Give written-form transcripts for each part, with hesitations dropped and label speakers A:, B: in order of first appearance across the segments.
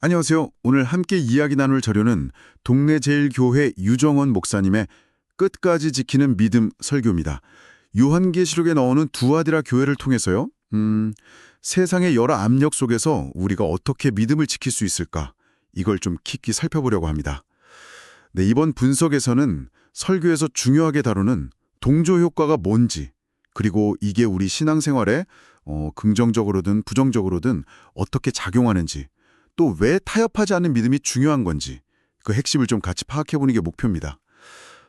A: 안녕하세요. 오늘 함께 이야기 나눌 자료는 동네제일교회 유정원 목사님의 끝까지 지키는 믿음 설교입니다. 요한계시록에 나오는 두아디라 교회를 통해서요. 세상의 여러 압력 속에서 우리가 어떻게 믿음을 지킬 수 있을까? 이걸 좀 깊이 살펴보려고 합니다. 네, 이번 분석에서는 설교에서 중요하게 다루는 동조 효과가 뭔지, 그리고 이게 우리 신앙생활에 긍정적으로든 부정적으로든 어떻게 작용하는지, 또 왜 타협하지 않는 믿음이 중요한 건지 그 핵심을 좀 같이 파악해보는 게 목표입니다.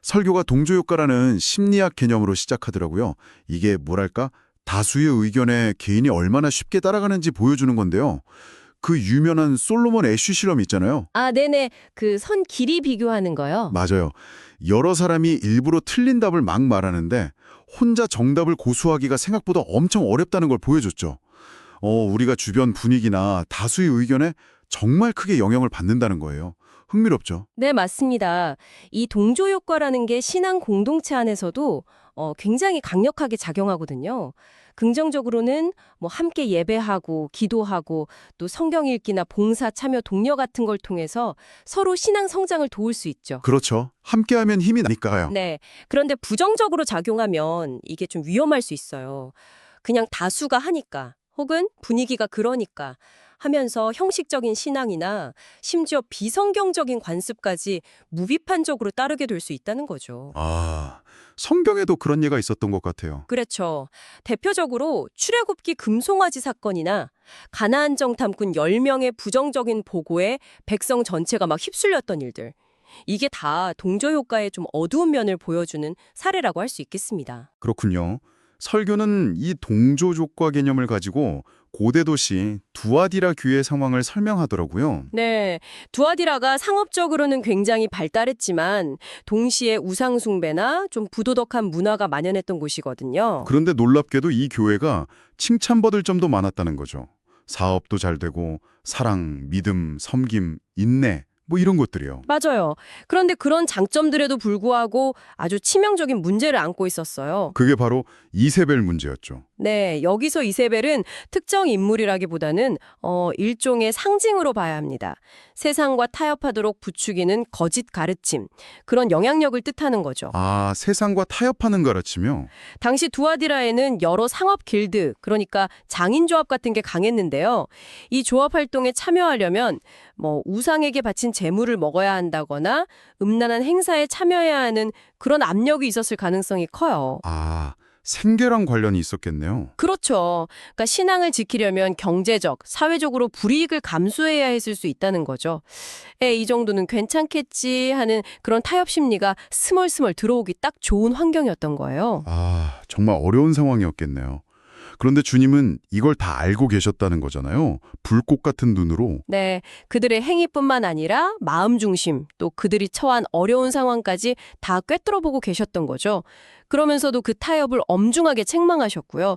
A: 설교가 동조효과라는 심리학 개념으로 시작하더라고요. 이게 뭐랄까 다수의 의견에 개인이 얼마나 쉽게 따라가는지 보여주는 건데요. 그 유명한 솔로몬 애쉬 실험 있잖아요.
B: 아, 네네. 그 선 길이 비교하는 거요?
A: 맞아요. 여러 사람이 일부러 틀린 답을 막 말하는데 혼자 정답을 고수하기가 생각보다 엄청 어렵다는 걸 보여줬죠. 우리가 주변 분위기나 다수의 의견에 정말 크게 영향을 받는다는 거예요. 흥미롭죠?
B: 네, 맞습니다. 이 동조 효과라는 게 신앙 공동체 안에서도 굉장히 강력하게 작용하거든요. 긍정적으로는 뭐 함께 예배하고 기도하고 또 성경 읽기나 봉사 참여 독려 같은 걸 통해서 서로 신앙 성장을 도울 수 있죠.
A: 그렇죠. 함께하면 힘이 나니까요.
B: 네. 그런데 부정적으로 작용하면 이게 좀 위험할 수 있어요. 그냥 다수가 하니까 혹은 분위기가 그러니까 하면서 형식적인 신앙이나 심지어 비성경적인 관습까지 무비판적으로 따르게 될 수 있다는 거죠.
A: 성경에도 그런 예가 있었던 것 같아요.
B: 그렇죠. 대표적으로 출애굽기 금송아지 사건이나 가나안 정탐꾼 10명의 부정적인 보고에 백성 전체가 막 휩쓸렸던 일들. 이게 다 동조 효과의 좀 어두운 면을 보여주는 사례라고 할 수 있겠습니다.
A: 그렇군요. 설교는 이 동조족과 개념을 가지고 고대 도시 두아디라 교회의 상황을 설명하더라고요.
B: 네, 두아디라가 상업적으로는 굉장히 발달했지만 동시에 우상 숭배나 좀 부도덕한 문화가 만연했던 곳이거든요.
A: 그런데 놀랍게도 이 교회가 칭찬받을 점도 많았다는 거죠. 사업도 잘 되고 사랑, 믿음, 섬김, 인내 뭐 이런 것들이요.
B: 맞아요. 그런데 그런 장점들에도 불구하고 아주 치명적인 문제를 안고 있었어요.
A: 그게 바로 이세벨 문제였죠.
B: 네, 여기서 이세벨은 특정 인물이라기보다는 일종의 상징으로 봐야 합니다. 세상과 타협하도록 부추기는 거짓 가르침, 그런 영향력을 뜻하는 거죠.
A: 세상과 타협하는 가르치며
B: 당시 두아디라에는 여러 상업 길드, 그러니까 장인조합 같은 게 강했는데요. 이 조합 활동에 참여하려면 우상에게 바친 재물을 먹어야 한다거나 음란한 행사에 참여해야 하는 그런 압력이 있었을 가능성이 커요.
A: 생계랑 관련이 있었겠네요.
B: 그렇죠. 그러니까 신앙을 지키려면 경제적, 사회적으로 불이익을 감수해야 했을 수 있다는 거죠. 이 정도는 괜찮겠지 하는 그런 타협 심리가 스멀스멀 들어오기 딱 좋은 환경이었던 거예요.
A: 정말 어려운 상황이었겠네요. 그런데 주님은 이걸 다 알고 계셨다는 거잖아요. 불꽃 같은 눈으로.
B: 네, 그들의 행위뿐만 아니라 마음 중심, 또 그들이 처한 어려운 상황까지 다 꿰뚫어보고 계셨던 거죠. 그러면서도 그 타협을 엄중하게 책망하셨고요.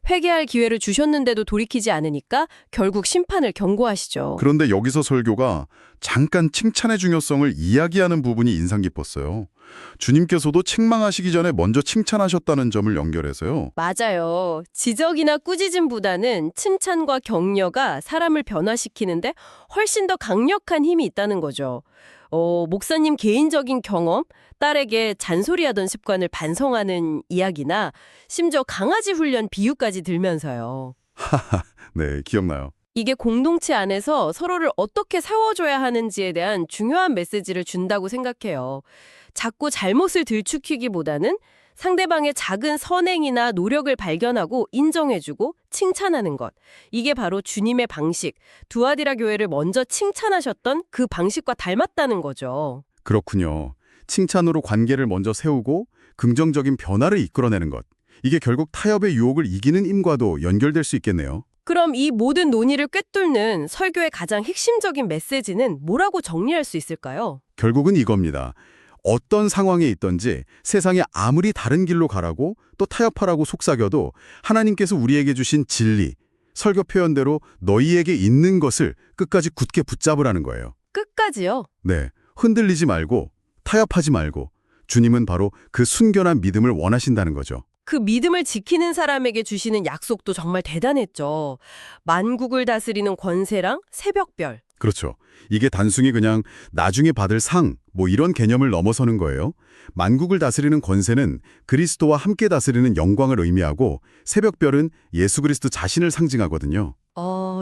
B: 회개할 기회를 주셨는데도 돌이키지 않으니까 결국 심판을 경고하시죠.
A: 그런데 여기서 설교가 잠깐 칭찬의 중요성을 이야기하는 부분이 인상 깊었어요. 주님께서도 책망하시기 전에 먼저 칭찬하셨다는 점을 연결해서요.
B: 맞아요. 지적이나 꾸짖음보다는 칭찬과 격려가 사람을 변화시키는데 훨씬 더 강력한 힘이 있다는 거죠. 목사님 개인적인 경험, 딸에게 잔소리하던 습관을 반성하는 이야기나 심지어 강아지 훈련 비유까지 들면서요.
A: 네, 기억나요.
B: 이게 공동체 안에서 서로를 어떻게 세워줘야 하는지에 대한 중요한 메시지를 준다고 생각해요. 자꾸 잘못을 들추키기보다는 상대방의 작은 선행이나 노력을 발견하고 인정해주고 칭찬하는 것. 이게 바로 주님의 방식, 두아디라 교회를 먼저 칭찬하셨던 그 방식과 닮았다는 거죠.
A: 그렇군요. 칭찬으로 관계를 먼저 세우고 긍정적인 변화를 이끌어내는 것. 이게 결국 타협의 유혹을 이기는 힘과도 연결될 수 있겠네요.
B: 그럼 이 모든 논의를 꿰뚫는 설교의 가장 핵심적인 메시지는 뭐라고 정리할 수 있을까요?
A: 결국은 이겁니다. 어떤 상황에 있든지 세상에 아무리 다른 길로 가라고 또 타협하라고 속삭여도 하나님께서 우리에게 주신 진리, 설교 표현대로 너희에게 있는 것을 끝까지 굳게 붙잡으라는 거예요.
B: 끝까지요?
A: 네, 흔들리지 말고 타협하지 말고 주님은 바로 그 순결한 믿음을 원하신다는 거죠.
B: 그 믿음을 지키는 사람에게 주시는 약속도 정말 대단했죠. 만국을 다스리는 권세랑 새벽별.
A: 그렇죠. 이게 단순히 그냥 나중에 받을 상, 이런 개념을 넘어서는 거예요. 만국을 다스리는 권세는 그리스도와 함께 다스리는 영광을 의미하고 새벽별은 예수 그리스도 자신을 상징하거든요.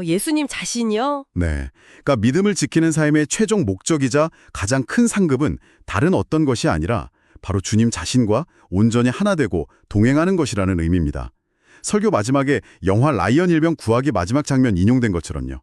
B: 예수님 자신이요?
A: 네. 그러니까 믿음을 지키는 삶의 최종 목적이자 가장 큰 상급은 다른 어떤 것이 아니라 바로 주님 자신과 온전히 하나 되고 동행하는 것이라는 의미입니다. 설교 마지막에 영화 라이언 일병 구하기 마지막 장면 인용된 것처럼요.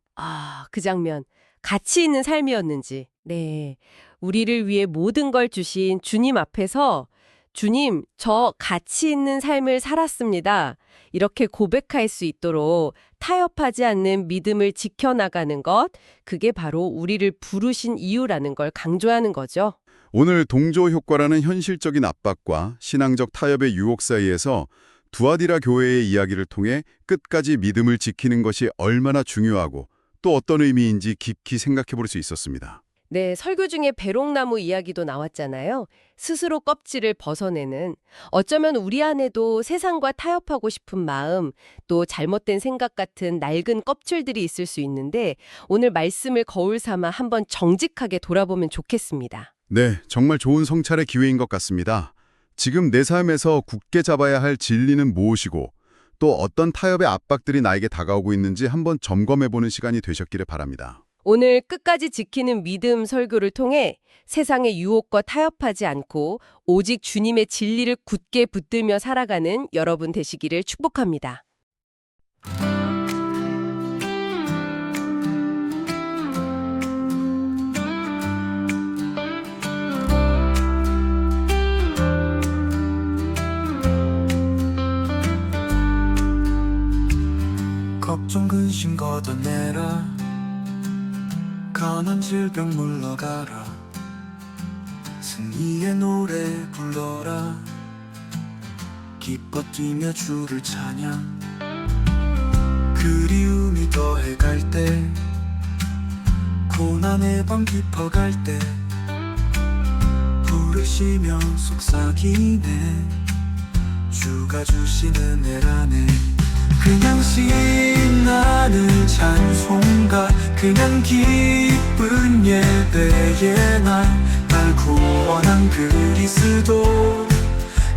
B: 그 장면. 가치 있는 삶이었는지. 네. 우리를 위해 모든 걸 주신 주님 앞에서 주님, 저 가치 있는 삶을 살았습니다. 이렇게 고백할 수 있도록 타협하지 않는 믿음을 지켜나가는 것, 그게 바로 우리를 부르신 이유라는 걸 강조하는 거죠.
A: 오늘 동조 효과라는 현실적인 압박과 신앙적 타협의 유혹 사이에서 두아디라 교회의 이야기를 통해 끝까지 믿음을 지키는 것이 얼마나 중요하고 또 어떤 의미인지 깊이 생각해 볼 수 있었습니다.
B: 네, 설교 중에 배롱나무 이야기도 나왔잖아요. 스스로 껍질을 벗어내는, 어쩌면 우리 안에도 세상과 타협하고 싶은 마음, 또 잘못된 생각 같은 낡은 껍질들이 있을 수 있는데 오늘 말씀을 거울 삼아 한번 정직하게 돌아보면 좋겠습니다.
A: 네, 정말 좋은 성찰의 기회인 것 같습니다. 지금 내 삶에서 굳게 잡아야 할 진리는 무엇이고 또 어떤 타협의 압박들이 나에게 다가오고 있는지 한번 점검해보는 시간이 되셨기를 바랍니다.
B: 오늘 끝까지 지키는 믿음 설교를 통해 세상의 유혹과 타협하지 않고 오직 주님의 진리를 굳게 붙들며 살아가는 여러분 되시기를 축복합니다.
C: 걱정 근심 걷어내라 가난 질병 물러가라 승리의 노래 불러라 기뻐 뛰며 주를 찬양 그리움이 더해갈 때 고난의 밤 깊어갈 때 부르시며 속삭이네 주가 주신 은혜라네 그냥 신나는 찬송가 그냥 기쁜 예배의 날 구원한 그리스도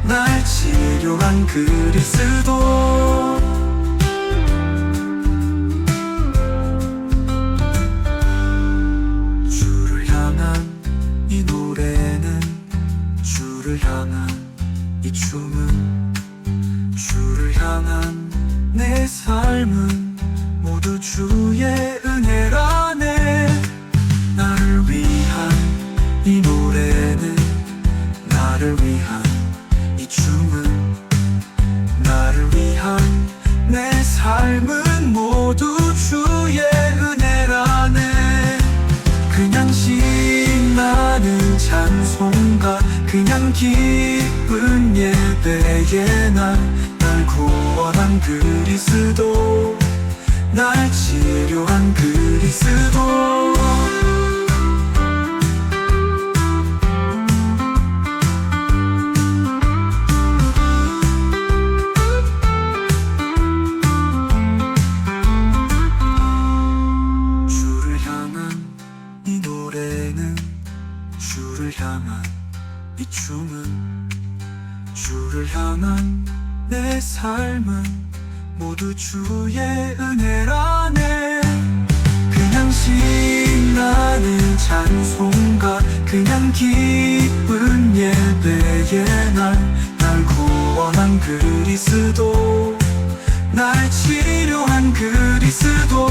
C: 날 치료한 그리스도 주를 향한 이 노래는 주를 향한 이 춤은 주를 향한 내 삶은 모두 주의 은혜라네 나를 위한 이 노래는 나를 위한 이 춤은 나를 위한 내 삶은 모두 주의 은혜라네 그냥 신나는 찬송가 그냥 기쁜 예배의 날 구원한 그리스도 날 치료한 그리스도 주를 향한 이 노래는 주를 향한 이 춤은 주를 향한 내 삶은 모두 주의 은혜라네 그냥 신나는 찬송가 그냥 기쁜 예배의 날 구원한 그리스도 날 치료한 그리스도